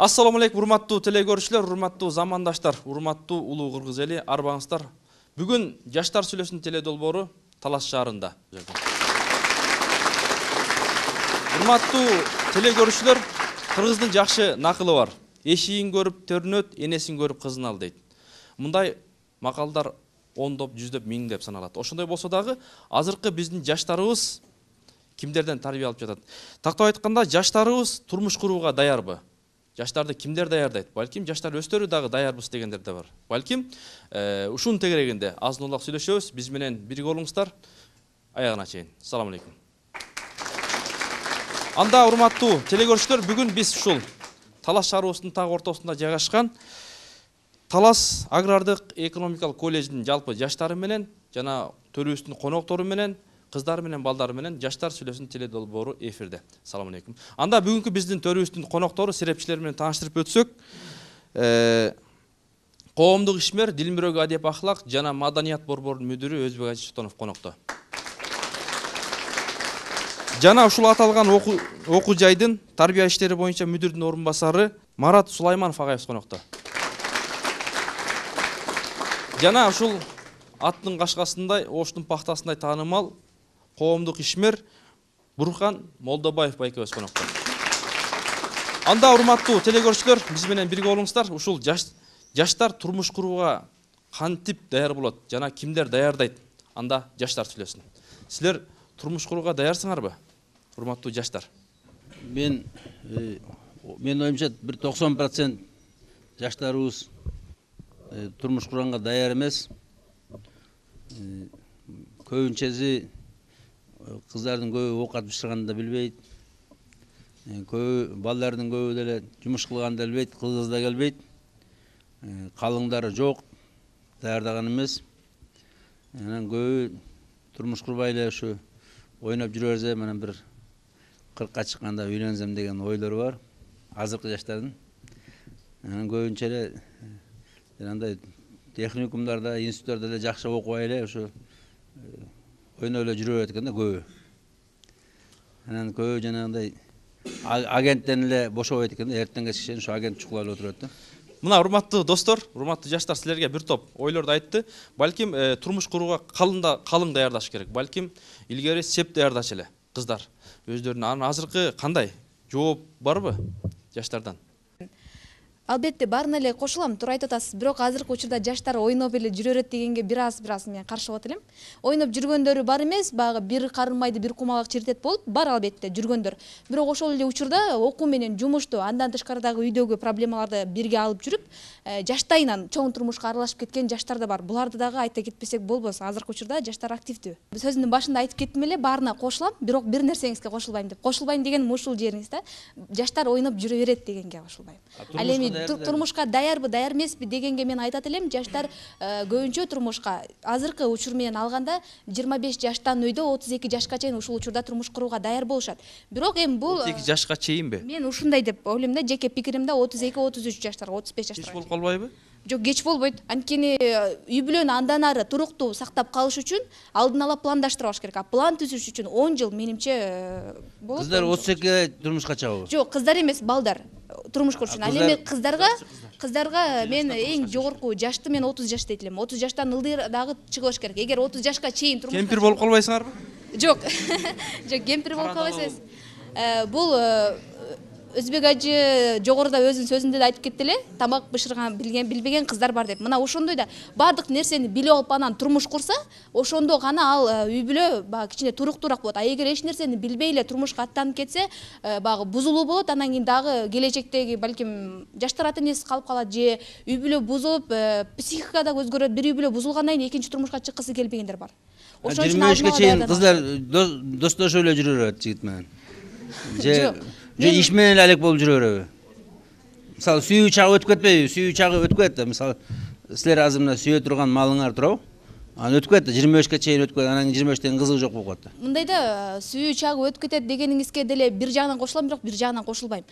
Assalamu алейкум, урматтуу телекөрүүчүлөр, урматтуу замандаштар, урматтуу улуу кыргыз эли, арбаңыздар. Бүгүн жаштар сүйлөсүн теледолбоору Талас шаарында. Урматтуу телекөрүүчүлөр, кыргыздын жакшы накылы бар. Эшигин көрүп төрүнөт, энесин көрүп кызын ал дейт. Мындай макалдар ондоп, жүздөп, миңдеп саналат. Ошондой болсо дагы азыркы биздин жаштарыбыз кимдерден тарбия алып жатат? Тактап айтканда, жаштарыбыз турмуш курууга даярбы? Жаштарды кимдер даярдайт? Балким жаштар өздөрү дагы даярбыз дегендер да бар. Балким ушунун тегерегинде азын улак сүйлөшөбүз. Биз менен бирге болуңуздар. Аягына чейин. Салам алейкум. Анда урматтуу телекөрүүчүлөр, бүгүн биз ушул Талас шаарыбыздын так ортосунда жайгашкан Талас агрардык экономикалык колледжинин жалпы жаштары менен жана төрүбүздүн коноктору менен, кыздары менен, балдары менен жаштар сүйлөсүн теледолбоору эфирде. Салам алейкум. Анда бүгүнкү биздин төрүбүздүн коноктору, серепчилер менен тааныштырып өтсөк, коомдук ишмер, Дилмүрөк адеп ахлак жана маданият борборунун мүдүрү Өзбек Ажи Султанов конокто. Жана ушул аталган окуу жайдын тарбия иштери боюнча мүдүрдүн орун басары Марат Сулайманов агайыбыз конокто. Жана ушул аттын кашкасындай, оштун пахтасындай таанымал коомдук ишмер Бурхан Молдобаев байкебиз конокто. Анда урматтуу телекөрүүчүлөр, биз менен бирге болуңуздар. Ушул жаштар турмуш курууга кантип даяр болот жана кимдер даярдайт? Анда жаштар сүйлөсүн. Силер турмуш курууга даярсыңарбы? Урматтуу жаштар. Мен оюмча бир 90% жаштарыбыз турмуш курганга даяр эмес. Көбүнчөсү кыздардын көбү оокат бышырганды да билбейт. Көбү балдардын көбү деле жумуш кылганды да билбейт, кыз да келбейт. Калыңдары жок, даярдаган эмес. Анан көбү турмуш курбай эле ушу ойноп жүрө берсе, менен бир 40ка чыкканда үйлөнсөм деген ойлору бар азыркы жаштардын. Анан көбүнчө эле андай техникумдарда, институттарда эле жакшы окубай эле ушу ойноп эле жүрө берет экен да көбү. Анан көбү жанагындай агенттен эле бошобойт экен да, эртең кечке чейин ушу агент чукулап эле отуруп да. Мына урматтуу достор, урматтуу жаштар, силерге бир топ ойлорду айтты. Балким турмуш курууга калың даярдаш керек. Балким илгери сеп даярдачу эле кыздар өздөрүнө. Анан азыркы кандай жооп барбы жаштардан? Албетте баарына эле кошулам, туура айтып атасыз. Бирок азыркы учурда жаштар ойноп эле жүрө берет дегенге бир аз мен каршы болот элем. Ойноп жүргөндөрү бар эмес, багы бир карымайды, бир кумалак чиртет болуп, бар албетте жүргөндөр. Бирок ошол эле учурда окуу менен жумушту, андан тышкарыдагы үйдөгү проблемаларды бирге алып жүрүп, жаштайынан чоң турмушка аралашып кеткен жаштар да бар. Буларды дагы айта кетпесек болбос. Азыркы учурда жаштар активдүү. Сөзүмдүн башында айтып кеттим эле, баарына кошулам, бирок бир нерсеңизге кошулбайм деп. Кошулбайм дегеним ушул жериңиз да. Жаштар ойноп жүрө берет дегенге кошулбайм. Ал эми турмушка даярбы, даяр эмеспи дегенге мен айтат элем, жаштар көбүнчө турмушка азыркы учур менен алганда 25 жаштан өйдө 32 жашка чейин ушул учурда турмуш курууга даяр болушат. Бирок эми бул 32 жашка чейинби? Мен ушундай деп ойлойм да, жеке пикиримде 32-33 жаштар, 35 жаштар. Кеч болуп калбайбы? Жок, кеч болбойт. Анткени үй бүлөнү андан ары туруктуу сактап калыш үчүн алдын ала пландаштырбаш керек. А план түзүш үчүн 10 жыл менимче болот. Кыздар 32-ге турмушка чыгабы? Жок, кыздар эмес, балдар турмуш курушун. Ал эми кыздарга мен эң жогорку жашты мен 30 жаш дейт элем. 30 жаштан ылдый дагы чыгыш керек. Эгер 30 жашка чейин турмуш кемпир болуп калбайсыңарбы? Жок. Жок, кемпир болуп калбайсыз. Бул Өзбек Ажы жогоруда өзүнүн сөзүндө да айтып кетти эле, тамак бышырган билбеген кыздар бар деп. Мына ошондой да баардык нерсени билип алып анан турмуш курса, ошондо гана ал үй бүлө багы кичине туруктуураак болот. А эгер эч нерсени билбей эле турмушка аттанып кетсе, багы бузулуу болот. Анан кийин дагы келечектеги балким жаштар ата энесиз калып калат же үй бүлө бузулуп, психика да өзгөрөт. Бир үй бүлө бузулгандан кийин экинчи турмушка чыккысы келбегендер бар. Ошон үчүн 23-ге чейин кыздар достошуп эле жүрө берет жигит менен. Же иш менен алек болуп жүрө береби? Мисалы, сүйүү чагы өтүп кетпейби? Сүйүү чагы өтүп кетти. Мисалы, силер азыр мына сүйө турган малыңар турабы? Анан өтүп кетти, 23-ке чейин өтүп кетти. Анан 25-тен кызыгы жок болуп калды. Мындайда сүйүү чагы өтүп кетет дегениңизге деле бир жагынан кошулам, бирок бир жагынан кошулбайм.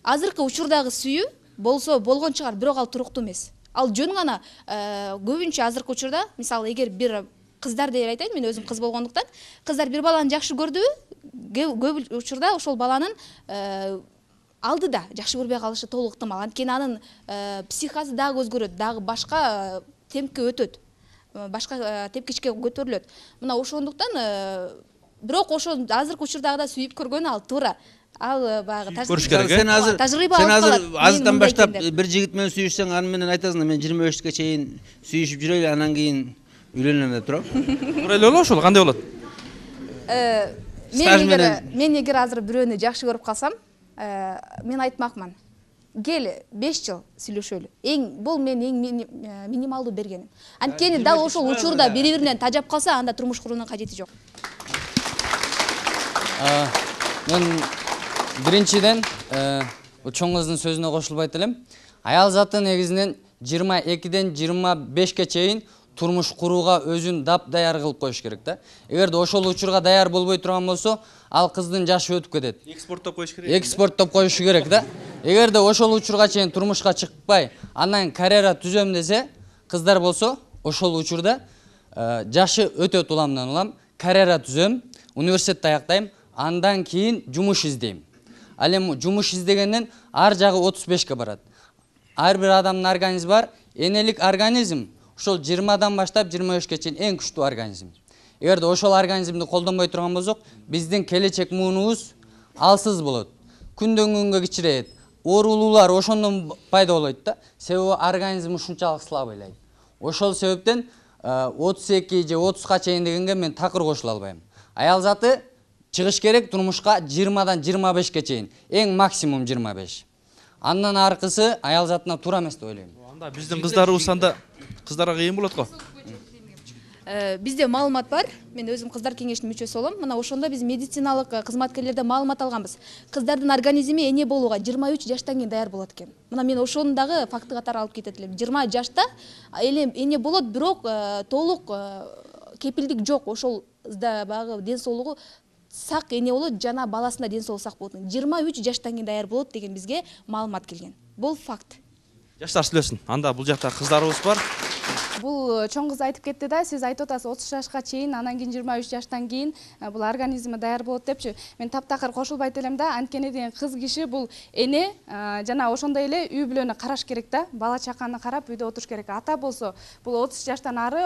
Азыркы учурдагы сүйүү болсо болгон чыгар, бирок ал туруктуу эмес. Ал жөн гана көбүнчө азыркы учурда, мисалы, эгер бир кыздар деп айтайын, мен өзүм кыз болгондуктан, кыздар бир баланы жакшы көрдүбү, көп учурда ошол баланын алдыда жакшы көрбөй калышы толук ыктымал. Анткени анын психикасы дагы өзгөрөт, дагы башка темпке өтөт. Башка тепкичке көтөрүлөт. Мына ошондуктан бирок ошо азыркы учурдагыда сүйүп көргөн ал туура. Ал баягы көрүш керек. Сен азыр тажрыйба сен алып азыр калат. азырдан Мен баштап мындай экен бир жигит менен сүйүшсөң, аны менен айтасың, мен 25-ке чейин сүйүшүп жүрөйлү, анан кийин үйлөнөм деп туруп. Туура эле болобу ошол? Кандай болот? Мен эгер азыр бирөөнү жакшы көрүп калсам, мен айтмакмын. Кел 5 жыл сүйлөшөлү. Бул мен минималдуу бергеним. Анткени дал ошол учурда бири-биринен тажап калса, анда турмуш куруунун кажети жок. Мен биринчиден чоң кыздын сөзүнө кошулбайт элем. Аял заты негизинен 22ден 25ке чейин турмуш курууга өзүн даяр кылып коюш керек да. Эгерде ошол учурга даяр болбой турган болсо, ал кыздын жашы өтүп кетет. Экспорттоп коюш керек. Экспорттоп коюшу керек да. Эгерде ошол учурга чейин турмушка чыкпай, анан карьера түзөм десе, кыздар болсо, ошол учурда жашы өтөт улам, карьера түзөм, университетти аяктайм, андан кийин жумуш издейм. Ал эми жумуш издегенден ар жагы 35ке барат. Ар бир адамдын организми бар, энелик организм ошол 20дан баштап 25ке чейин эң күчтүү организм. Эгерде ошол организмди колдонбой турган болсок, биздин келечек муунубуз алсыз болот. Күндөн күнгө кичирейет. Оорулуулар ошондон пайда болот да. Себеби организм ушунчалык слабыйлайт. Ошол себептен 32 же 30га чейин дегенге мен такыр кошула албайм. Аял заты чыгыш керек турмушка 20дан 25ке чейин, эң максимум 25. Андан аркысы аял затына туура эмес деп ойлойм. Анда биздин кыздарыбыз анда кыздарга кыйын болот го. Бизде маалымат бар. Мен өзүм кыздар кеңешинин мүчөсү болом. Мына ошондо биз медициналык кызматкерлерден маалымат алганбыз. Кыздардын организми эне болууга 23 жаштан кийин даяр болот экен. Мына мен ошону дагы факты катары алып кетет элем. 20 жашта эне болот, бирок толук кепилдик жок. Ошол баягы ден соолугу сак эне болот, жана баласында ден соолугу сак болот. 23 жаштан кийин даяр болот деген бизге маалымат келген. Бул факт. Жаштар сүйлөсүн. Анда бул жакта кыздарыбыз бар. Бул чоң кыз айтып кетти да, сиз айтып атасыз 30 жашка чейин, анан кийин 23 жаштан кийин бул организми даяр болот депчи. Мен таптакыр кошулбайт элем да, анткени деген кыз киши бул эне жана ошондой эле үй бүлөнү караш керек да, бала чаканы карап үйдө отуруш керек. Ата болсо бул 30 жаштан ары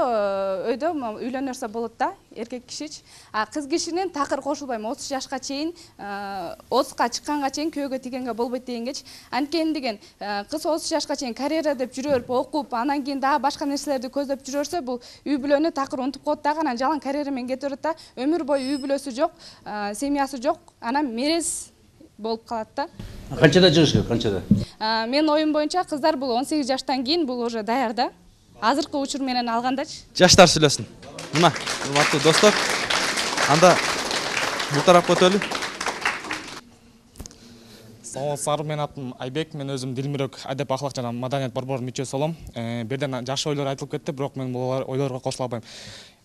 өйдө үйлөнөрсө болот да, эркек кишичи. А кыз кишинин такыр кошулбайм, 30 жашка чейин, 30га чыкканга чейин күйөөгө тийгенге болбойт дегенгечи. Анткени деген кыз 30 жашка чейин карьера деп жүрөп, окуп, анан кийин дагы башка нерселерди көздөп жүрөрсө, бул үй бүлөнү такыр унутуп коет дагы, анан жалаң карьера менен кетип берет да, өмүр бою үй бүлөсү жок, семьясы жок, анан мерез болуп калат да. Канчада чыгыш керек, канчада? Мен оюм боюнча кыздар бул 18 жаштан кийин бул уже даяр да. Азыркы учур менен алгандачы. Жаштар сүйлөсүн. Мына, урматтуу достор. Анда бул тарапка өтөлү. Саламатсыздар, мен атым Айбек, мен өзүм Дилмирек адеп ахлак жана маданият борборунун мүчөсү болом. Бирден жакшы ойлор айтылып кетти, бирок мен бул ойлорго кошула албайм.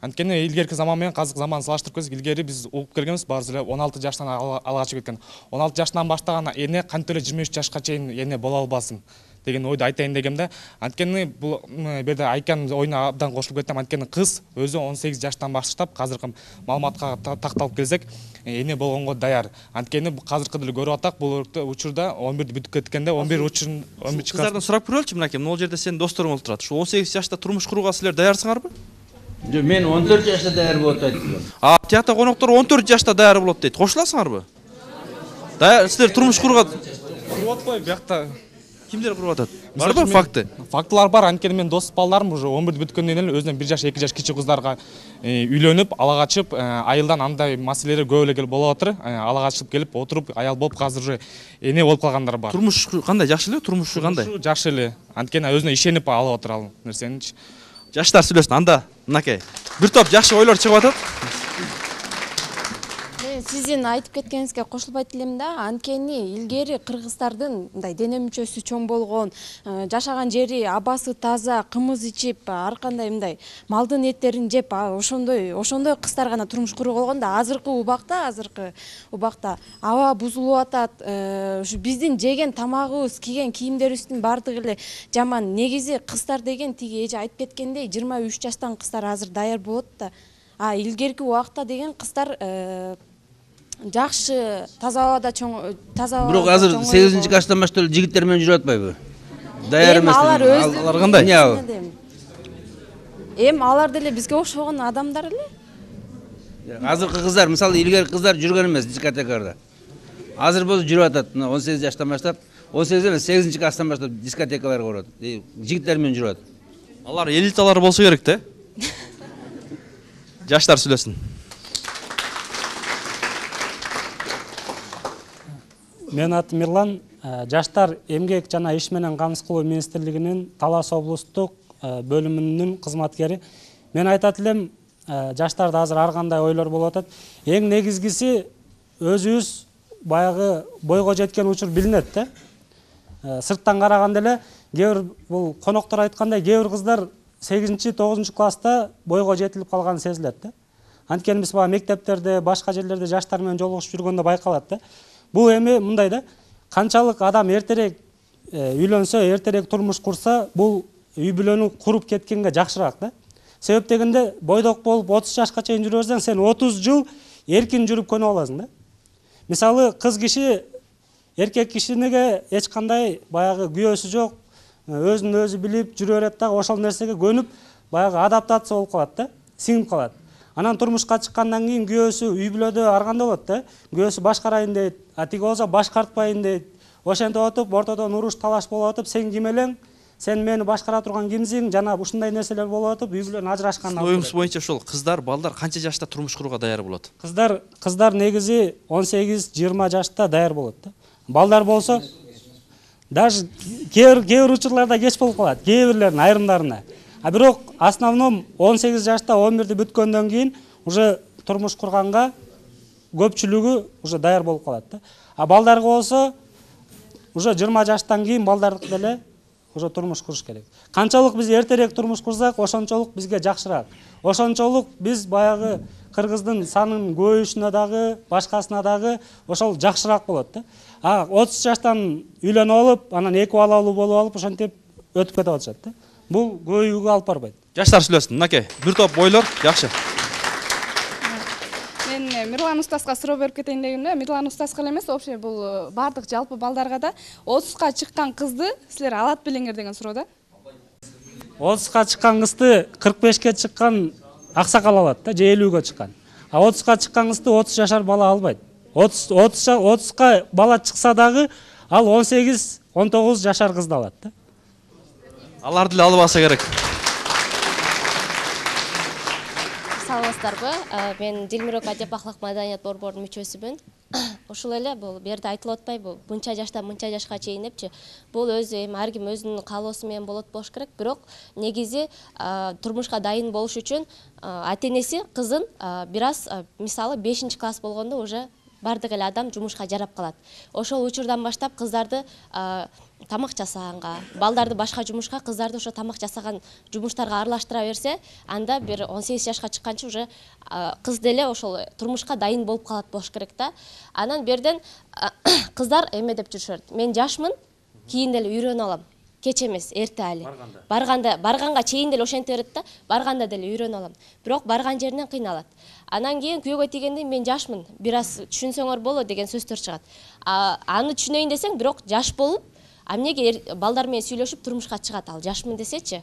Анткени илгерки заман менен азыркы заманды салыштырып көрсөк, илгери биз угуп келгенбиз, баарыбыз эле 16 жаштан алга чыгып кеткен. 16 жаштан баштаган эне кантип эле 23 жашка чейин эне боло албасын деген ойду айтайын дегем да. Анткени бул берде Айканын оюна абдан кошулуп кеттим. Анткени кыз өзү 18 жаштан баштап азыркы маалыматка такталып келсек, эне болгонго даяр. Анткени азыркы деле көрүп атак, бул учурда 11 бүтүп кеткенде 11 учурун кыздардан сурап көрөлүчү, мынакей, могул жерде сенин досторуң болуп турат. Ушу 18 жашта турмуш курууга силер даярсыңарбы? Жок, мен 14 жашта даяр болот айтып. Тиякта коноктор 14 жашта даяр болот дейт. Кошуласыңарбы? Даяр, силер турмуш курууга куруп атпайбы биякта? Кимдер куруп атат? Барбы факты? Фактылар бар. Анткени мен дос балдарым уже 11 бүткөндөн эле өзүнөн 1 жаш, 2 жаш кичи кыздарга үйлөнүп, ала качып, айылдан андай маселелер көп эле болуп атыр. Ала качып келип, отуруп, аял болуп, азыр уже эне болуп калгандар бар. Турмуш кандай? Жакшы эле? Турмушу кандай? Жакшы эле. Анткени өзүнө ишенип алып атыр ал нерсеничи. Жаштар сүйлөсүн. Анда мынакей бир топ жакшы ойлор чыгып атат. Сиздин айтып кеткениңизге кошулбайт элем да, анткени илгери кыргыздардын мындай дене мүчөсү чоң болгон, жашаган жери, абасы таза, кымыз ичип, ар кандай мындай малдын эттерин жеп, ошондой кыздар гана турмуш курууга болгон да. Азыркы убакта аба бузулуп атат, ушу биздин жеген тамагыбыз, кийген кийимдерибиздин баардыгы эле жаман. Негизи кыздар деген тиги эже айтып кеткендей 23 жаштан кыздар азыр даяр болот да. Илгерки убакта деген кыздар жакшы таза абада чоң таза Бирок азыр 8 класстан баштап жигиттер менен жүрүп атпайбы? Даяр эмес. алар Алар кандай? алар деле бизге окшогон адамдар эле. Азыркы кыздар, мисалы илгерки кыздар жүргөн эмес дискотекаларда. Азыр болсо жүрүп атат. 18 жаштан баштап, 18 эмес 8 класстан баштап дискотекаларга барат. Жигиттер менен жүрүп атат. Алар элиталар болсо керек да. Жаштар сүйлөсүн. Мен атым Мирлан, Жаштар эмгек жана иш менен камсыз кылуу министрлигинин Талас облустук бөлүмүнүн кызматкери. Мен айтат элем, жаштарда азыр ар кандай ойлор болуп атат. Эң негизгиси өзүбүз баягы бойго жеткен учур билинет да. Сырттан караганда эле кээ бир бул коноктор айткандай кээ бир кыздар 8-9 класста бойго жетилип калганы сезилет да. Анткени биз баягы мектептерде, башка жерлерде жаштар менен жолугушуп жүргөндө байкалат да. Бул эми мындай да, канчалык адам эртерээк үйлөнсө, эртерээк турмуш курса, бул үй бүлөнү куруп кеткенге жакшыраак да. Себеп дегенде бойдок болуп 30 жашка чейин жүрө берсең, сен 30 жыл эркин жүрүп көнүп аласың да. Мисалы кыз киши эркек кишинеге эч кандай баягы күйөөсү жок, өзүн өзү билип жүрө берет да, ошол нерсеге көнүп, баягы адаптация болуп калат да, сиңип калат. Анан турмушка чыккандан кийин күйөөсү үй бүлөдө ар кандай болот да. Күйөөсү башкарайын дейт, тиги болсо башкартпайын дейт. Ошентип отуп, ортодон уруш талаш болуп атып, сен ким элең? Сен мени башкара турган кимсиң? Жана ушундай нерселер болуп атып, үй бүлөнү ажырашканын алып. Оюңуз боюнча ошол кыздар, балдар канча жашта турмуш курууга даяр болот? Кыздар негизи 18-20 жашта даяр болот да. Балдар болсо даже кээ бир учурларда кеч болуп калат, кээ бирлеринин айрымдарына. А бирок основном 18 жашта 11-ди бүткөндөн кийин уже турмуш курганга көпчүлүгү уже даяр болуп калат да. А балдарга болсо уже 20 жаштан кийин балдар деле уже турмуш куруш керек. Канчалык биз эртерээк турмуш курсак, ошончолук бизге жакшыраак. Ошончолук биз баягы кыргыздын санын көбөйүшүнө дагы, башкасына дагы ошол жакшыраак болот да. А 30 жаштан үйлөнүп алып, анан 2 балалуу болуп алып, ошентип өтүп кетип атышат да. Бул көбөйүүгө алып барбайт. Жаштар сүйлөсүн, мынакей, бир топ ойлор, жакшы. Мен Мирлан устазга суроо берип кетейин дегенде, Мирлан устазга эле эмес, вообще бул бардык жалпы балдарга да 30ка чыккан кызды силер алат белеңер деген суроо да. 30ка чыккан кызды 45ке чыккан аксакал алат да, же 50ге чыккан. А 30ка чыккан кызды 30 жашар бала албайт. 30ка бала чыкса дагы ал 18-19 жашар кызды алат да. Алар деле албаса керек. Саламатсыздарбы? Мен Дилмирок Адеп-Ахлак маданият борборунун мүчөсүмүн. Ушул эле бул берде айтылып атпайбы? Мынча жаштан мынча жашка чейин депчи. Бул өзү эми ар ким өзүнүн каалоосу менен болот болуш керек. Бирок негизи турмушка дайын болуш үчүн ата-энеси кызын бир аз мисалы 5-класс болгондо уже бардык эле адам жумушка жарап калат. Ошол учурдан баштап кыздарды тамак жасаганга, балдарды башка жумушка, кыздарды ошо тамак жасаган жумуштарга аралаштыра берсе, анда бир 18 жашка чыкканча уже кыз деле ошол турмушка дайын болуп калат болуш керек да. Анан берден кыздар эме деп жүрүшөт. Мен жашмын, кийин деле үйрөнүп алам. Кеч эмес, эрте али. Барганга чейин деле ошенте берет да, барганда деле үйрөнүп алам. Бирок барган жеринен кыйналат. Анан кийин күйөөгө тийгенде мен жашмын, бир аз түшүнсөңөр болот деген сөздөр чыгат. Аны түшүнөйүн десең, бирок жаш болуп, эмнеге балдар менен сүйлөшүп турмушка чыгат ал жашмын десечи.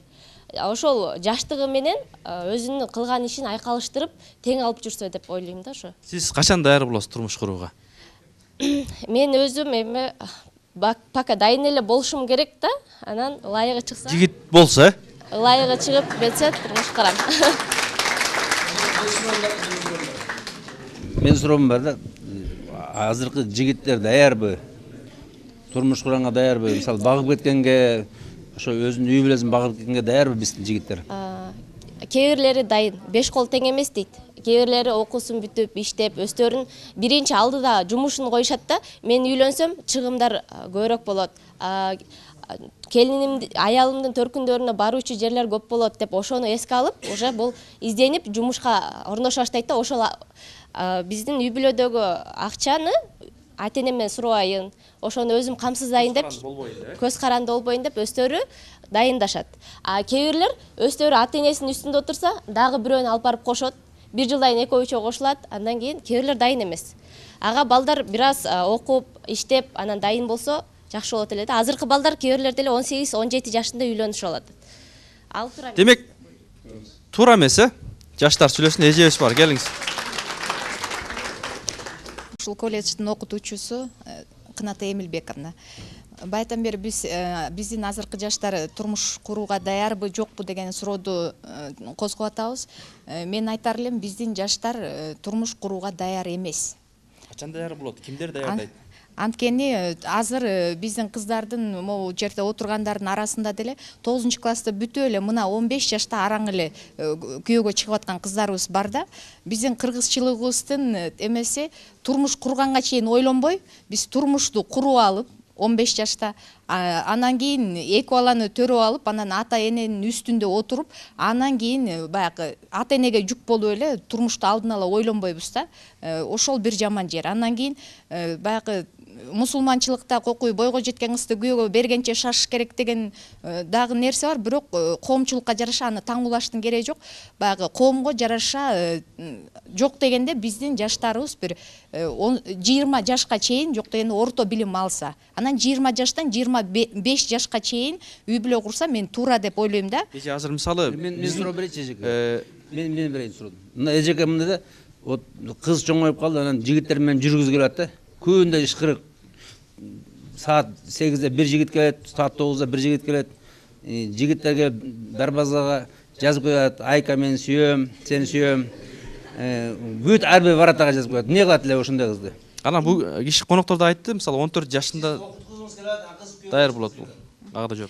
Ошол жаштыгы менен өзүнүн кылган ишин айкалыштырып, тең алып жүрсө деп ойлойм да ошо. Сиз качан даяр болосуз турмуш курууга? Мен өзүм эми пока дайын эле болушум керек да, анан ылайыгы чыкса. Жигит болсо, ылайыгы чыгып кетсе турмуш курам. Мен суроом бар да, азыркы жигиттер даярбы? Турмуш куранга даярбы? Мисалы багып кеткенге, ошо өзүнүн үй бүлөсүн багып кеткенге даярбы биздин жигиттер? Кээ бирлери дайын, 5 кол тең эмес дейт. Кээ бирлери окуусун бүтүп, иштеп, өздөрүнүн биринчи алдыда жумушун коюшат да. Мен үйлөнсөм, чыгымдар көбүрөөк болот. Келиним, аялымдын төркүндөрүнө баруучу жерлер көп болот деп ошону эске алып, уже бул изденип жумушка орношо баштайт да. Ошол биздин үй бүлөдөгү акчаны ата-энемден сурабайын, ошону өзүм камсыздайын деп, көз каранды болбойн деп өздөрү дайындашат. Кээ бирлер өздөрү ата-энесинин үстүндө отурса, дагы бирөөнү алып барып кошот. бир жылдан кийин экөө-үчөө кошулат, андан кийин кээ бирлер дайын эмес. Ага балдар бир аз окуп, иштеп, анан дайын болсо жакшы болот эле да. Азыркы балдар кээ бирлер деле 18-17 жашында үйлөнүшүп алат. Ал туура. Демек туура эмес, жаштар сүйлөсүн, эжебиз бар, келиңиз. Ушул колледждин окутуучусу Кыната Эмилбековна. Байдан бери биздин азыркы жаштар турмуш курууга даярбы, жокпу деген сурооду козгоп атабыз. Мен айтар элем, биздин жаштар турмуш курууга даяр эмес. Качан даяр болот? Кимдер даярдайт? Анткени азыр биздин кыздардын могу жерде отургандардын арасында деле 9-класста бүтүп эле мына 15 жашта араң эле күйөөгө чыгып аткан кыздарыбыз бар да. Биздин кыргызчылыгыбыздын эмеси турмуш курганга чейин ойлонбой, биз турмушту куруп алып 15 жашта, анан кийин эки баланы төрөп алып, анан ата эненин үстүндө отуруп, анан кийин баягы ата энеге жүк болуп эле турмушту алдын ала ойлонбойбуз да. Ошол бир жаман жер. Андан кийин баягы мусулманчылыкта кокуй бойго жеткен кызды күйөөгө бергенче шашыш керек деген дагы нерсе бар, бирок коомчулукка жараша аны таңуулаштын кереги жок. Баягы коомго жараша жок дегенде биздин жаштарыбыз бир 20 жашка чейин жок дегенде орто билим алса, анан 20 жаштан 25 жашка чейин үй бүлө курса мен туура деп ойлойм да. Эже азыр мисалы мен суроо берейинчи эжеке. Мен берейин суроо. Мына эжеке мында да вот кыз чоңоюп калды, анан жигиттер менен жүргүзүп келет да. Күндө ишкырык. Saat 8'de bir jigit келет, saat 9'da bir jigit келет. Jigitlerge darbazaga жазып коет, Айка мен сүйөм, сени сүйөм. Бүт арбы баратага жазып коет. Эмне кылат эле ошондой кызды? Анан бул киши коноктор да айтты, мисалы 14 жашында даяр болот бул. Ага да жок.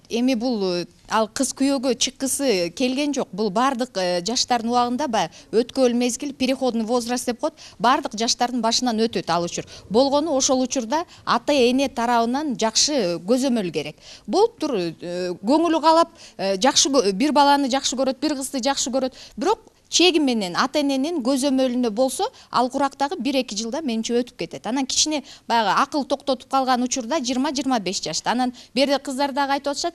Эми бул ал кыз күйөөгө чыккысы келген жок. Бул бардык жаштардын убагында өткөл мезгил, переходный возраст деп коет. Бардык жаштардын башынан өтөт ал учур. Болгону ошол учурда ата эне тарабынан жакшы көзөмөл керек. Бул тур көңүлү каалап жакшы бир баланы жакшы көрөт, бир кызды жакшы көрөт. Бирок чеги менен ата эненин көзөмөлүндө болсо, ал курактагы 1-2 жылда менимче өтүп кетет. Анан кичине баягы акыл токтотуп калган учурда 20-25 жашта. Анан берде кыздар дагы айтып атышат,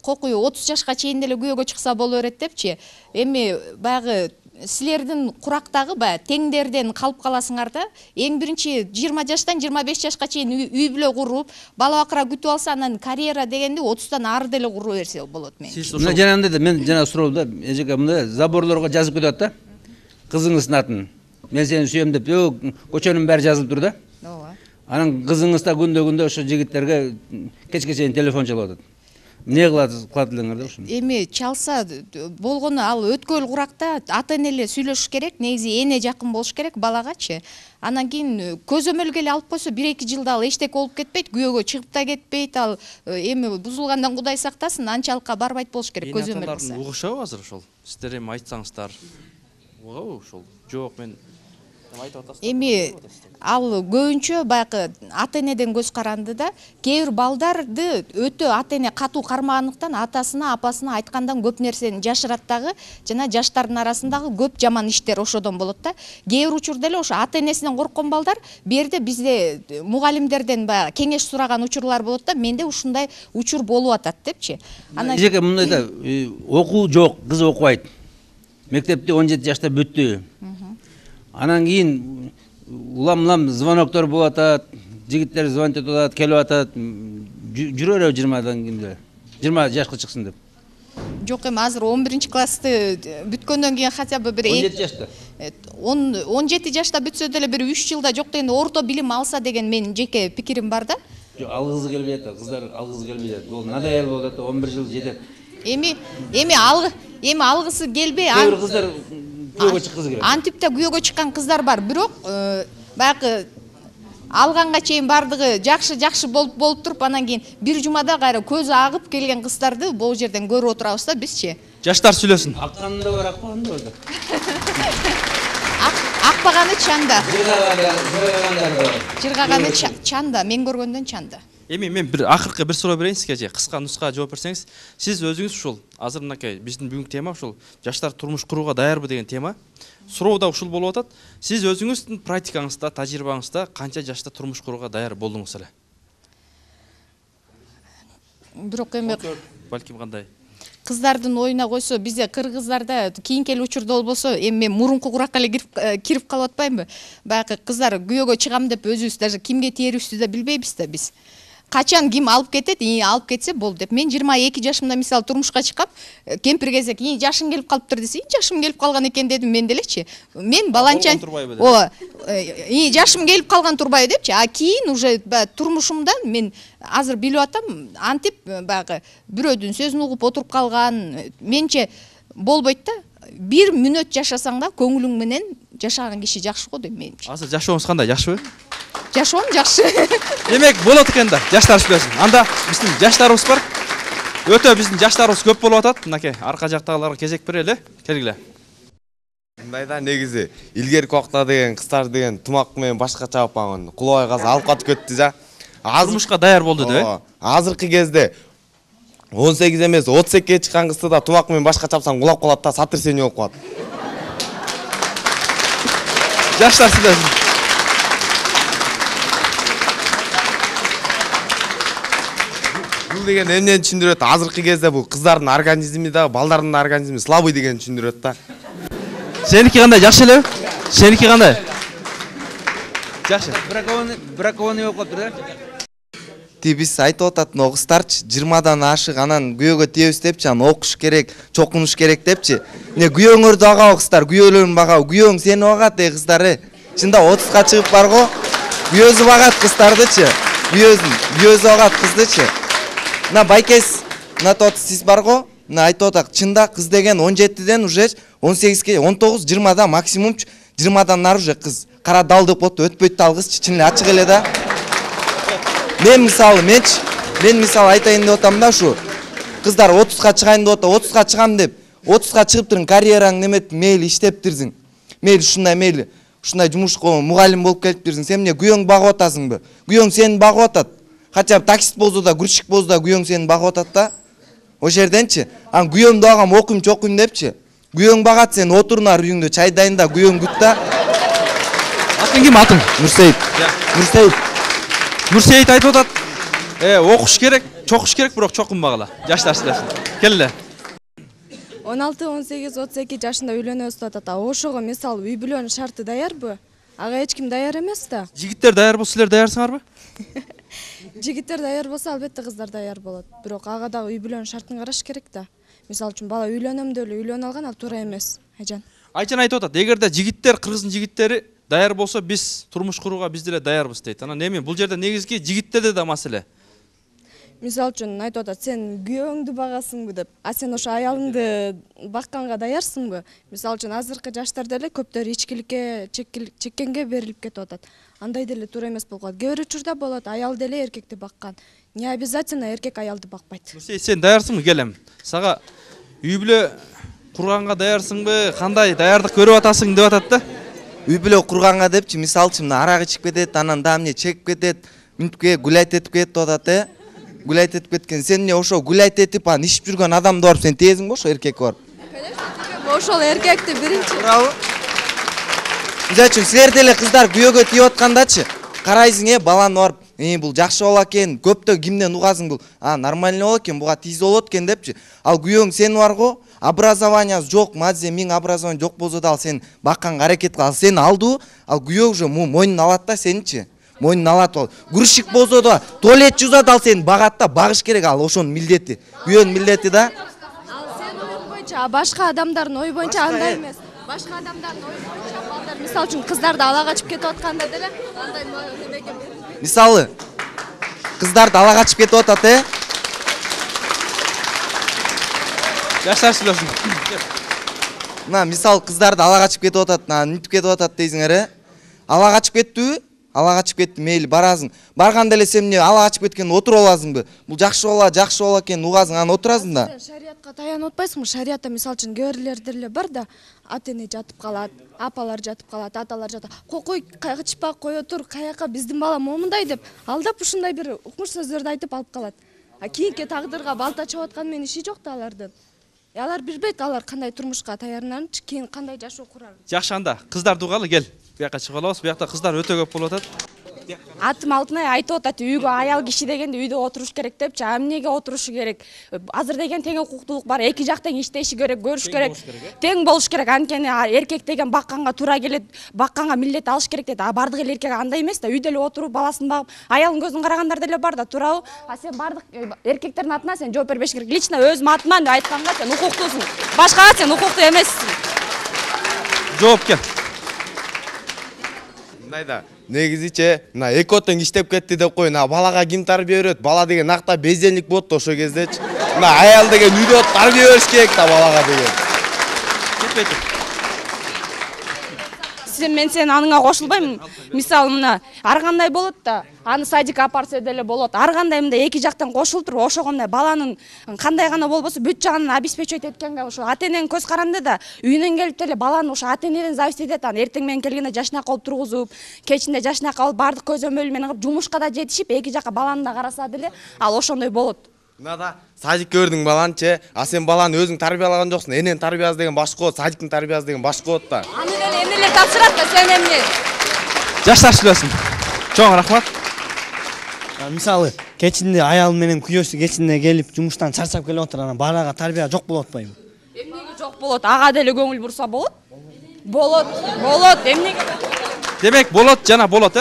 кокуй 30 жашка чейин деле күйөөгө чыкса боло берет депчи. Эми баягы силердин курактагы теңдерден калып каласыңар да. Эң биринчи 20 жаштан 25 жашка чейин үй бүлө куруп, бала бакыра күтүп алса, анан карьера дегенде 30тан ары деле куруу берсе болот мен. Мына жанагындай да мен жана суроодо эжеке мында заборлорго жазып кетет да. Кызыңыздын атын. Мен сени сүйөм деп, көчөнүн баары жазылып тур да. Ооба. Анан кызыңыз да күндө ошо жигиттерге кечке чейин телефон чалып атат. Эмне кылат элеңер да ошону? Эми чалса болгону ал өткөл куракта ата эне эле сүйлөшүш керек, негизи эне жакын болуш керек балагачы. Анан кийин көзөмөлгө эле алып койсо 1-2 жылда ал эчтеке болуп кетпейт, күйөөгө чыгып да кетпейт, ал эми бузулгандан Кудай сактасын, анчалыкка барбайт болуш керек көзөмөл кылса. Угушабы азыр ошол? Сиздер эми айтсаңыздар. Угабы ошол? Жок, мен Эми ал көбүнчө баягы ата энеден көз каранды да, кээ бир балдарды өтө ата эне катуу кармагандыктан атасына, апасына айткандан көп нерсени жашырат дагы, жана жаштардын арасындагы көп жаман иштер ошодон болот да. Кээ бир учурда эле ошо ата энесинен корккон балдар берде бизде мугалимдерден баягы кеңеш сураган учурлар болот да, менде ушундай учур болуп атат депчи. Анан эжеке мындай да, окуу жок, кыз окубайт. Мектепти 17 жашта бүттү. Анан кийин улам звоноктор болуп атат, жигиттер звонить этип атат, келип атат. Жүрө береби 20-дан кийин 20 жашка чыксын деп. Жок, эми азыр 11-классты бүткөндөн кийин хотя бы бир 17 жашта. 17 жашта бүтсө деле бир 3 жылда жок дегенде орто билим алса деген менин жеке пикирим бар да. Жок, алгысы келбей атат, кыздар алгысы келбей атат. Бул надоел болуп атат, 11 жыл жетет. Эми алгысы келбей, Кээ бир кыздар күйөөгө чыккысы келет. Антипте күйөөгө чыккан кыздар бар, бирок баягы алганга чейин бардыгы жакшы болуп туруп, анан кийин бир жумада кайра көзү агып келген кыздарды бул жерден көрүп отурабыз да бизчи. Жаштар сүйлөсүн. Акканында бар, акпаганда бар. Акпаганы чанда. Жыргаганы чанда, мен көргөндөн чанда. Эми мен бир акыркы бир суроо берейин сизге, кыска нуска жооп берсеңиз. Сиз өзүңүз ушул азыр мынакей биздин бүгүнкү тема ушул жаштар турмуш курууга даярбы деген тема. Суроо да ушул болуп атат. Сиз өзүңүздүн практикаңызда, тажрыйбаңызда канча жашта турмуш курууга даяр болдуңуз эле? Бирок эми балким кандай? кыздардын оюна койсо бизде кыргыздарда кийинки эле учурда болбосо эми мен мурунку куракка эле кирип калып атпаймынбы? Баягы кыздар күйөөгө чыгам деп өзүбүз даже кимге тээрибизди да билбейбиз да биз. Качан ким алып кетет, алып кетсе болду деп. Мен 22 жашымда мисалы турмушка чыккам, кемпир кезек, жашым келип калыптыр десе, жашым келип калган экен дедим мен делечи. Мен баланчан, жашым келип калган турбайбы депчи. А кийин уже турмушумдан мен азыр билип атам, антип баягы бирөөдүн сөзүн угуп отуруп калган, менче болбойт да. 1 мүнөт жашасаң да көңүлүң менен жашаган киши жакшы го дейм менимче. Азыр жашооңуз кандай, жакшыбы? Жашоом жакшы. Демек болот экен да, жаштар сүйлөсүн. Анда биздин жаштарыбыз бар. Өтө биздин жаштарыбыз көп болуп атат. Мынакей арка жактагыларга кезек берели. Келгиле. Мындай да негизи илгерки убакта деген кыздар деген тумак менен башкача апаган кулабай казы алып катып кетти да. Турмушка даяр болду деп. Азыркы кезде 18 эмес 32-ге чыккан кызды да тумак менен башка чапсаң кулап калат да, сотрясение болуп калат. Жаштар сүйлөсүн. Бул деген эмнени түшүндүрөт? Азыркы кезде бул кыздардын организми да, балдардын организми слабый деген түшүндүрөт да. Сеники кандай, жакшы элеби? Сеники кандай? Жакшы. Бракованный болуп калыптыр да. Биз айтып атат, кыздарчы 20-дан ашык анан күйөөгө тийебиз депчи, анан окуш керек, чокунуш керек депчи. Эмне күйөөңөрдү багабы кыздар, күйөөлөрүн багабы, күйөөң сени багат кыздар. Чында 30га чыгып барго, күйөөсү багат кыздардычы. Күйөөсү багат кыздычы. Мына байкес, мына сиз барго, мына айтып атат, чында кыз деген 17ден уже 18ге, 19, 20да максимум 20дан нары уже кыз. Кара далдык болуп өтпөйт да ал кыз, чын эле ачык эле да. Мен мисалы айтайын деп атам да ушу. Кыздар 30га чыгайын деп атат, 30га чыгам деп, 30га чыгып турун карьераң немет, мейли иштептирсиң. Мейли ушундай жумушко мугалим болуп келиптирсиң. Сен эмне күйөөң багып атасыңбы? Күйөөң сени багып атат. Хотя бы таксист болсо да, грузчик болсо да күйөөң сени багып атат да. Ошол жерденчи, ан күйөөмдү багам, окуйм, чокуйм депчи. Күйөөң багат, сен отурунар үйүңдө чай дайында, күйөөң күт да. Атың ким атың? Нурсейит. Нурсейит айтып атат. Окуш керек, чокуш керек, бирок чокунбагыла. Жаштар сүйлөсүн. Келе. 16, 18, 32 жашында үйлөнөбүз деп атат. Ошого мисалы үй бүлөнүн шарты даярбы? Ага эч ким даяр эмес да. Жигиттер даяр болсо, силер даярсыңарбы? Жигиттер даяр болсо, албетте кыздар даяр болот. Бирок ага дагы үй бүлөнүн шартын караш керек да. Мисалы үчүн бала үйлөнөм деп эле үйлөнө алган, ал туура эмес. Айжан. Айжан айтып атат, эгерде жигиттер, кыргыздын жигиттери даяр болсо, биз турмуш курууга биз деле даярбыз дейт. Анан эми бул жерде негизги жигиттерде да маселе. Мисалы үчүн айтып атат, сен күйөөңдү багасыңбы деп, а сен ошо аялыңды бакканга даярсыңбы? Мисалы үчүн азыркы жаштар деле көптөр ичкиликке, чеккенге берилип кетип атат. Андай деле туура эмес болуп калат. Кээ бир учурда болот, аял деле эркекти баккан. Не обязательно эркек аялды бакпайт. Сен даярсыңбы, келем? Сага үй бүлө курганга даярсыңбы? Кандай даярдык көрүп атасың деп атат да? Үй бүлө курганга депчи, мисалы үчүн арак ичип кетет, анан да эмне чегип кетет, мүнтүпкө гулять этип кетип атат, Гулять этип кеткен. Сен эмне ошо гулять этип, анан ичип жүргөн адамды барып сен тезиңби ошо эркекке барып? Ошол эркекти биринчи. Браво. Мисалы үчүн силер деле кыздар күйөөгө тийип аткандачы, карайсың, баланы барып, бул жакшы бала экен, көптө кимден угасың бул? Нормальный бала экен, буга тийиз болот экен депчи. Ал күйөөң сени барго, образованиясы жок, мадзе миң образование жок болсо да ал сен бакканга аракет кыл. Ал сени алды, ал күйөө уже мойнун алат да сеничи. Мойнун алат ал. Грузчик болсо да, туалет жуузат, ал сени багат да, багыш керек, ал ошонун милдети. Күйөөнүн милдети да. Ал сен оюң боюнча, башка адамдардын ою боюнча андай эмес. Башка адамдардын ою боюнча балдар мисалы үчүн кыздарды ала качып кетип атканда деле андай немеге. Мисалы кыздарды ала качып кетип атат, Жаштар сүйлөсүн. Мына мисалы кыздарды ала качып кетип атат, мүнтүп кетип атат дейсиңер, Ала качып кеттиби? Ала качып кетти, мейли барасың. Барганда эле сен эмне ала качып кеткенде отуруп аласыңбы? Бул жакшы бала экен, угасың, анан отурасың да. Сен шариатка таянып атпайсыңбы? Шариатта мисалы үчүн кээ деле бар да, ата-эне жатып калат, апалар жатып калат, аталар жатат. Кой, качпа, кое тур, каяка биздин бала момундай деп, алдап ушундай бир укмуш сөздөрдү айтып алып калат. Кийинки тагдырга балта чабып аткан менен иши жок да алардын. Алар билбейт, алар кандай турмушка даярданарын, кийин кандай жашоо курарын. Жакшы, анда кыздарды угалы, кел. Бияка чыгып алабыз. Биякта кыздар өтө көп болуп атат. Атым Алтынай айтып атат, үйгө аял киши дегенде үйдө отуруш керек депчи. Эмнеге отурушу керек? Азыр деген тең укуктуулук бар. Эки жак тең иштеши керек, көрүш керек. Тең болуш керек. Анткени эркек деген бакканга туура келет, бакканга милдет алыш керек дейт. Бардык эле эркек андай эмес да. Үйдө эле отуруп, баласын багып, аялын көзүн карагандар деле бар да, туурабы? Сен бардык эркектердин атынан сен жооп бербеш керек. Лично өзүм атыман деп айтканга сен укуктуусуң. Башкага сен укуктуу эмессиң. Жоопкер. Мындайда негизиче мына эки отон иштеп кетти деп кой, мына балага ким тарбия берет? Бала деген накта безденлик болот да ошол кездечи. Мына аял деген үйдө тарбия бериш керек да балага деген. Кетпейт. Мен сен аныңа кошулбайм. Мисалы мына ар кандай болот да, аны садикке апарса деле болот. Ар кандай мындай эки жактан кошулуп туруп, ошого мындай баланын кандай гана болбосо бүт жагын обеспечивать эткенге ошо ата-эненин көз каранды да, үйүнөн келип деле баланы ошо ата-энеден зависит этет. Аны эртең менен келгенде жашнак алып тургузуп, кечинде жашнак алып бардык көзөмөл менен кылып, жумушка да жетишип, эки жакка баланы да караса деле, ал ошондой болот. Мынада садикке көрдүң баланчы, а сен баланы өзүң тарбиялаган жоксуң. Эненин тарбиясы деген башка болот, садиктин тарбиясы деген башка болот да. Аны деле эмнелер тапшырат да сен эмне? Жаштар сүйлөсүн. Чоң рахмат. Мисалы, кечинде аял менен күйөөсү кечинде келип жумуштан чарчап келип отур, анан балага тарбия жок болуп атпайбы? Эмнеге жок болот? Ага деле көңүл бурса болот. Болот, болот. Эмнеге? Демек болот жана болот,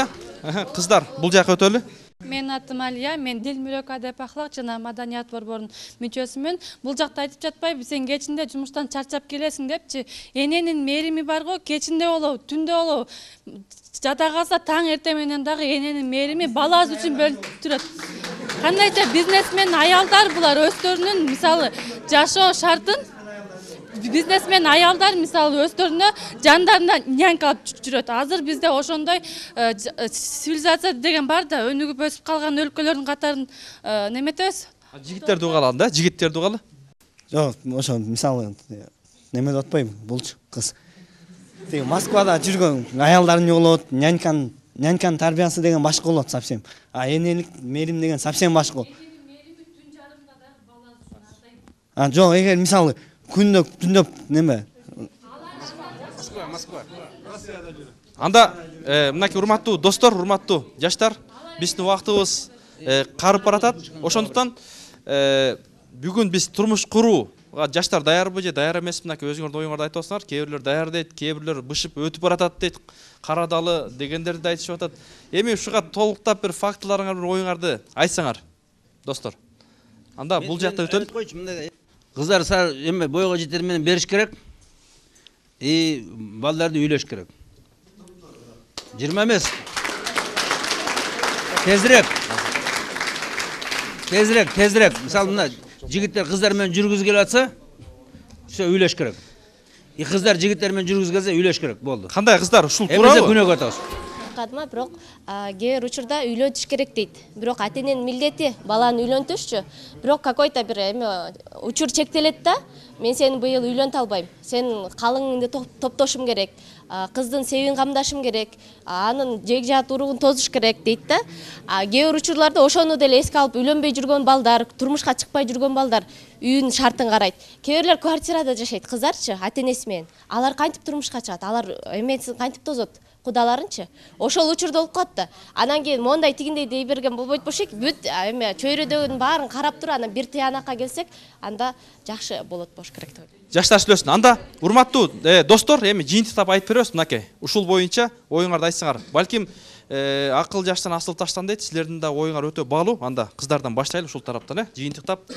Кыздар, бул жака өтөлү. Мен атым Алия, мен Дил Мүрөк Адеп Ахлак жана Маданият борборунун мүчөсүмүн. Бул жакта айтып жатпайбы, сен кечинде жумуштан чарчап келесиң депчи. Эненин мээрими бар го, кечинде болобу, түндө болобу. Жата калса таң эртең менен дагы эненин мээрими баласы үчүн бөлүнүп турат. Кандайча бизнесмен аялдар булар өздөрүнүн мисалы жашоо шартын бизнесмен аялдар мисалы өздөрүнө жандарына нянька алып жүрөт. Азыр бизде ошондой цивилизация деген бар да, өнүгүп өсүп калган өлкөлөрдүн катарын неметебиз. Жигиттерди угалы да, жигиттерди угалы. Жок, ошо мисалы неме деп атпайбы, булчу кыз. Тиги Москвада жүргөн аялдарын угулот, няньканын тарбиясы деген башка болот совсем. А энелик мээрим деген совсем башка. Жок, эгер мисалы күндө түндөп неме? Москва. Анда мынакей урматтуу достор, урматтуу жаштар, биздин убактыбыз карып баратат. Ошондуктан бүгүн биз турмуш курууга жаштар даярбы же даяр эмес, мынакей өзүңөрдүн оюңарды айтып атсыңар. Кээ бирлер даяр дейт, кээ бирлер бышып өтүп баратат дейт, карадалы дегендерди айтышып атат. Эми ушуга толуктап бир фактыларыңар, бир оюңарды айтсаңар, достор. Анда бул жакта өтөлү. Кыздар эме бойго жетер менен бериш керек. Балдарды үйлөш керек. 20 эмес. Тезирээк. Мисалы мына жигиттер кыздар менен жүргүзүп келип атса, ошо үйлөш керек. Кыздар жигиттер менен жүргүзүп келсе үйлөш керек, болду. Кандай кыздар ушул туурабы? Эмесе күнөөгө атабыз. Кадма, бирок кээ бир учурда үйлөнтүш керек дейт. Бирок ата-эненин милдети баланы үйлөнтүшчү. Бирок какой-то бир эме учур чектелет да. Мен сени быйыл үйлөнтө албайм. Сен калыңыңды топтошум керек. Кыздын себин камдашым керек. Анын жег жаат уругун тозуш керек дейт да. Кээ бир учурларда ошону деле эске алып үйлөнбөй жүргөн балдар, турмушка чыкпай жүргөн балдар үйүнүн шартын карайт. Кээ бирлер квартирада жашайт, кыздарчы, ата-энеси менен. Алар кантип турмушка чыгат? Алар эмесин кантип тозот? Кудаларынчы. Ошол учурда болуп калат да. Анан кийин мондай тигиндей дей берген болбойт болчу. Бүт эме чөйрөдөгүнүн баарын карап туруп, анан бир тыянакка келсек, анда жакшы болот болуш керек деп ойлойм. Жаштар сүйлөсүн. Анда урматтуу достор, эми жыйынтыктап айтып беребиз мынакей. Ушул боюнча оюңарды айтсаңар. Балким акыл жаштан асыл таштан дейт. Силердин да оюңар өтө баалуу. Анда кыздардан баштайлы ушул тараптан, жыйынтыктап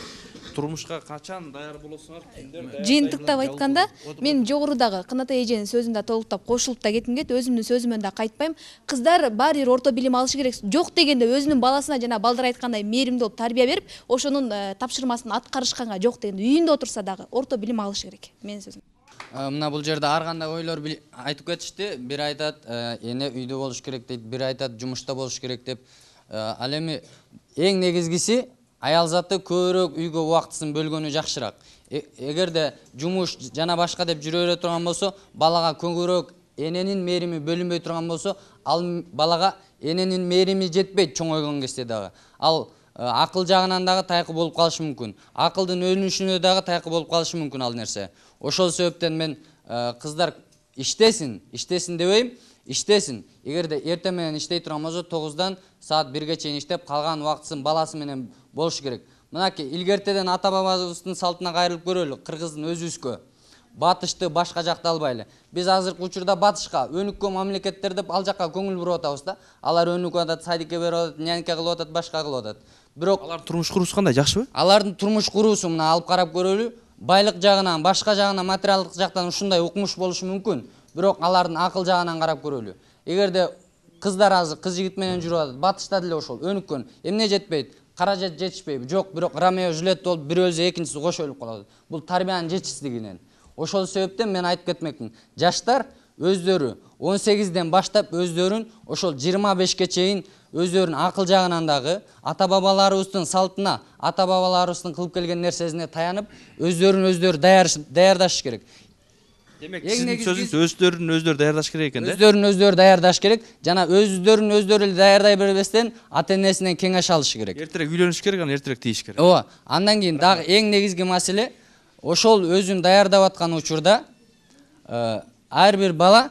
турмушка качан даяр болосуңар? Жыйынтыктап айтканда, мен жогорудагы Кынатай эженин сөзүн да толуктап кошулуп да кетким келет, өзүмдүн сөзүмөн да кайтпайм. Кыздар баары бир орто билим алышы керек. Жок дегенде өзүнүн баласына жана балдар айткандай мээримдүү болуп тарбия берип, ошонун тапшырмасын аткарышканга, жок дегенде үйүндө отурса дагы орто билим алышы керек. Менин сөзүм. Мына бул жерде ар кандай ойлор айтып кетишти. Бир айтат эне үйдө болуш керек дейт, бир айтат жумушта болуш керек деп. Ал эми эң негизгиси аял заты көбүрөөк үйгө убактысын бөлгөнү жакшыраак. Эгерде жумуш жана башка деп жүрө бере турган болсо, балага көбүрөөк эненин мээрими бөлүнбөй турган болсо, ал балага эненин мээрими жетпейт чоң ойгон кезде дагы. Ал акыл жагынан дагы тайкы болуп калышы мүмкүн. Акылдын өнүшүнө дагы тайкы болуп калышы мүмкүн ал нерсе. Ошол себептен мен кыздар иштесин дебейм. иштесин. Эгерде эртең менен иштей турган болсо 9-дан саат 1ге чейин иштеп, калган убактысын баласы менен болуш керек. Мынакей илгертеден ата бабабыздын салтына кайрылып көрөлү, кыргыздын өзүбүзгө. Батышты башка жакта албайлы. Биз азыркы учурда батышка, өнүккөн мамлекеттер деп ал жакка көңүл буруп атабыз да. Алар өнүкүп атат, садикке берип атат, нянька кылып атат, башка кылып атат. Бирок алар турмуш куруусу кандай, жакшыбы? Алардын турмуш куруусу мына алып карап көрөлү. Байлык жагынан, башка жагынан, материалдык жактан ушундай укмуш болушу мүмкүн. Бирок алардын акыл жагынан карап көрөлү. Эгерде кыздар азыр кыз жигит менен жүрүп атат, батышта деле ошол өнүккөн. Эмне жетпейт? Каражат жетишпейби? Жок, бирок Ромео Жюлет болуп бир өзү экинчиси кошо өлүп калат. Бул тарбиянын жетишсиздигинен. Ошол себептен мен айтып кетмекмин. Жаштар өздөрү 18ден баштап өздөрүн ошол 25ке чейин өздөрүнүн акыл жагынан дагы ата бабаларыбыздын салтына, ата бабаларыбыздын кылып келген нерсесине таянып, өздөрү даярдаш керек. Демек, сиздин сөзүңүз өздөрү даярдаш керек экен да? Өздөрүн даярдаш керек. Жана өздөрүн өздөрү даярдай бербестен ата-энесинен кеңеш алыш керек. Эртерээк үйлөнүш керек, анан эртерээк тийиш керек. Ооба. Андан кийин дагы эң негизги маселе ошол өзүн даярдап аткан учурда ар бир бала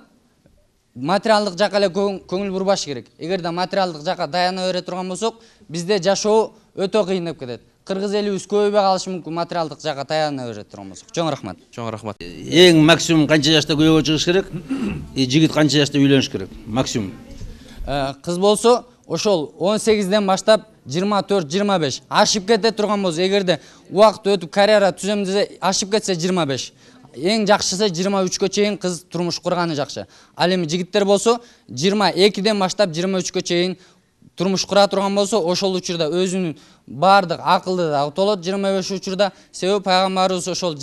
материалдык жакка эле көңүл бурбаш керек. Эгерде материалдык жакка даяна бере турган болсок, бизде жашоо өтө кыйындап кетет. Кыргыз элибиз көбөйбөй калышы мүмкүн материалдык жакка таяна бере турган болсок. Чоң рахмат. Чоң рахмат. Эң максимум канча жашта күйөөгө чыгыш керек? Жигит канча жашта үйлөнүш керек? Максимум. Кыз болсо ошол 18ден баштап 24-25 ашып кете турган болсо, эгерде убакыт өтүп карьера түзөм десе, ашып кетсе 25. Эң жакшысы 23кө чейин кыз турмуш курганы жакшы. Ал эми жигиттер болсо 22ден баштап 23кө чейин турмуш кура турган болсо, ошол учурда өзүнүн баардык акылды да толот 25 учурда. Себеби пайгамбарыбыз ошол